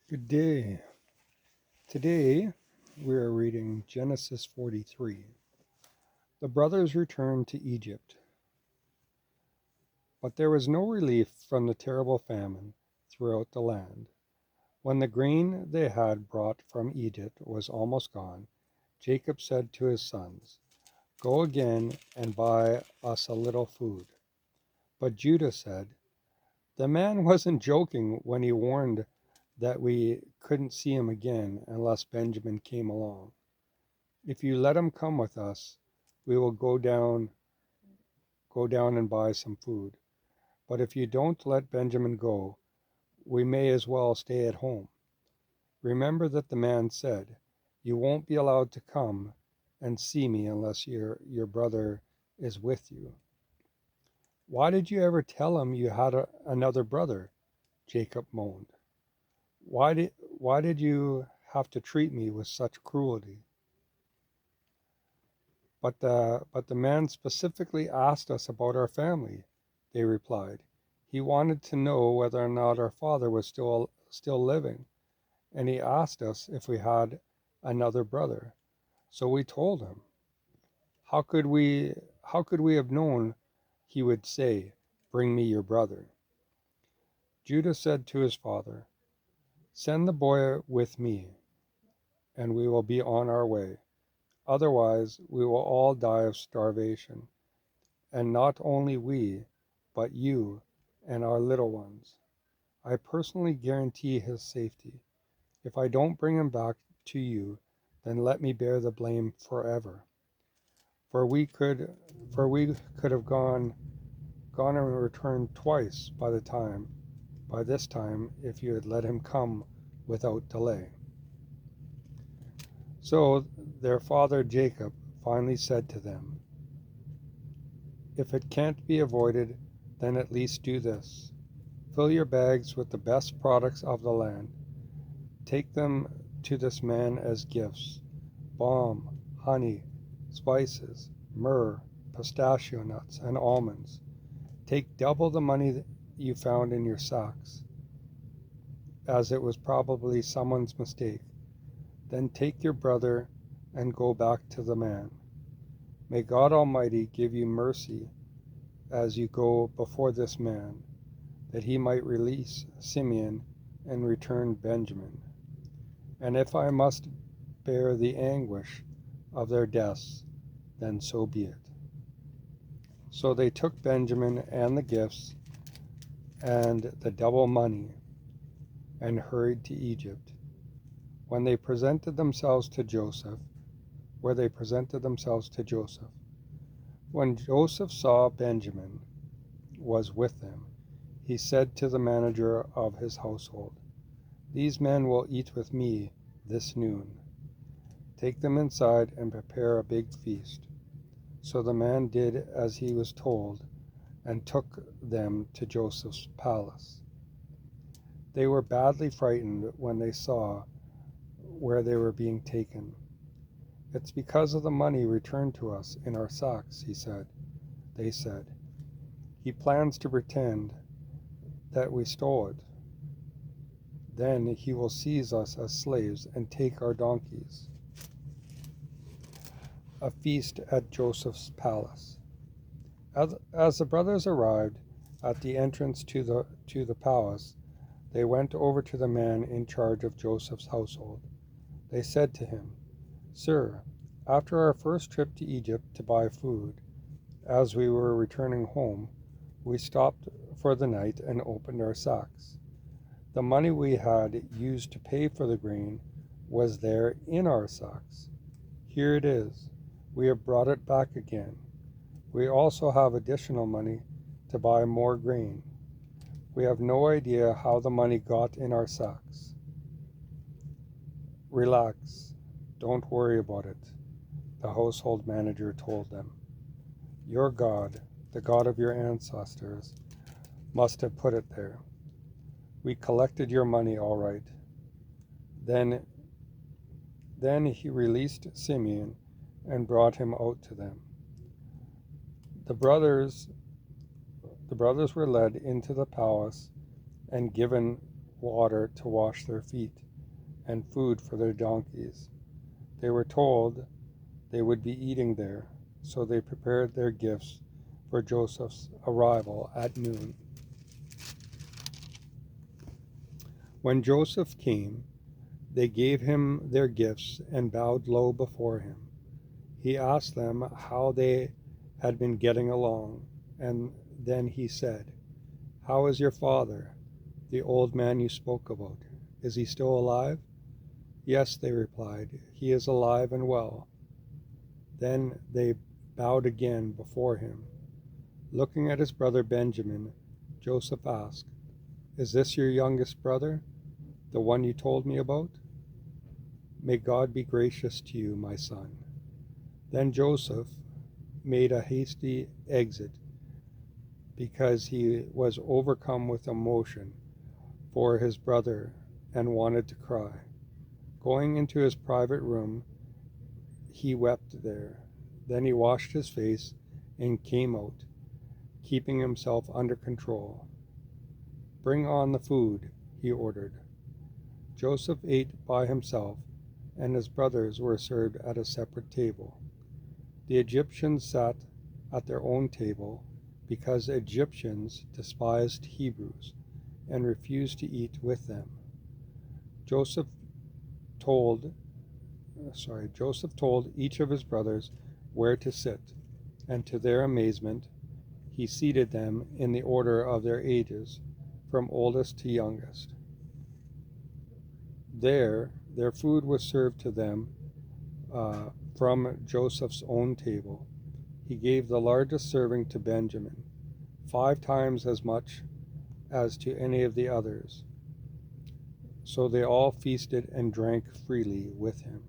Good day. Today we are reading Genesis 43. The brothers returned to Egypt, but there was no relief from the terrible famine throughout the land. When the grain they had brought from Egypt was almost gone, Jacob said to his sons, "Go again and buy us a little food." But Judah said, "The man wasn't joking when he warned that we couldn't see him again unless Benjamin came along. If you let him come with us, we will go down and buy some food. But if you don't let Benjamin go, we may as well stay at home. Remember that the man said, 'You won't be allowed to come and see me unless your brother is with you.' Why did you ever tell him you had another brother?" Jacob moaned. Why did you have to treat me with such cruelty?" But the man specifically asked us about our family," they replied. "He wanted to know whether or not our father was still living, and he asked us if we had another brother. So we told him. How could we how could we have known he would say, 'Bring me your brother'?" Judah said to his father, "Send the boy with me, and we will be on our way. Otherwise we will all die of starvation. And not only we, but you and our little ones. I personally guarantee his safety. If I don't bring him back to you, then let me bear the blame forever. For we could have gone and returned twice by this time if you had let him come without delay." So their father Jacob finally said to them, "If it can't be avoided, then at least do this. Fill your bags with the best products of the land. Take them to this man as gifts: balm, honey, spices, myrrh, pistachio nuts, and almonds. Take double the money you found in your sacks, as it was probably someone's mistake. Then take your brother and go back to the man. May God Almighty give you mercy as you go before this man, that he might release Simeon and return Benjamin. And if I must bear the anguish of their deaths, then so be it." So they took Benjamin and the gifts and the double money and hurried to Egypt. When they presented themselves to Joseph, where they presented themselves to Joseph. When Joseph saw Benjamin was with them, he said to the manager of his household, "These men will eat with me this noon. Take them inside and prepare a big feast." So the man did as he was told and took them to Joseph's palace. They were badly frightened when they saw where they were being taken. "It's because of the money returned to us in our sacks," they said. "He plans to pretend that we stole it. Then he will seize us as slaves and take our donkeys." A feast at Joseph's palace. As the brothers arrived at the entrance to the palace, they went over to the man in charge of Joseph's household. They said to him, "Sir, after our first trip to Egypt to buy food, as we were returning home, we stopped for the night and opened our sacks. The money we had used to pay for the grain was there in our sacks. Here it is. We have brought it back again. We also have additional money to buy more grain. We have no idea how the money got in our sacks." "Relax. Don't worry about it," the household manager told them. "Your God, the God of your ancestors, must have put it there. We collected your money all right." Then he released Simeon and brought him out to them. The brothers were led into the palace and given water to wash their feet, and food for their donkeys. They were told they would be eating there, so they prepared their gifts for Joseph's arrival at noon. When Joseph came, they gave him their gifts and bowed low before him. He asked them how they had been getting along, and then he said, "How is your father, the old man you spoke about? Is he still alive?" "Yes," they replied, "he is alive and well." Then they bowed again before him. Looking at his brother Benjamin, Joseph asked, "Is this your youngest brother, the one you told me about? May God be gracious to you, my son." Then Joseph made a hasty exit because he was overcome with emotion for his brother and wanted to cry. Going into his private room, he wept there. Then he washed his face and came out, keeping himself under control. "Bring on the food," he ordered. Joseph ate by himself, and his brothers were served at a separate table. The Egyptians sat at their own table because Egyptians despised Hebrews and refused to eat with them. Joseph told each of his brothers where to sit, and to their amazement, he seated them in the order of their ages, from oldest to youngest. There, their food was served to them from Joseph's own table. He gave the largest serving to Benjamin, 5 times as much as to any of the others. So they all feasted and drank freely with him.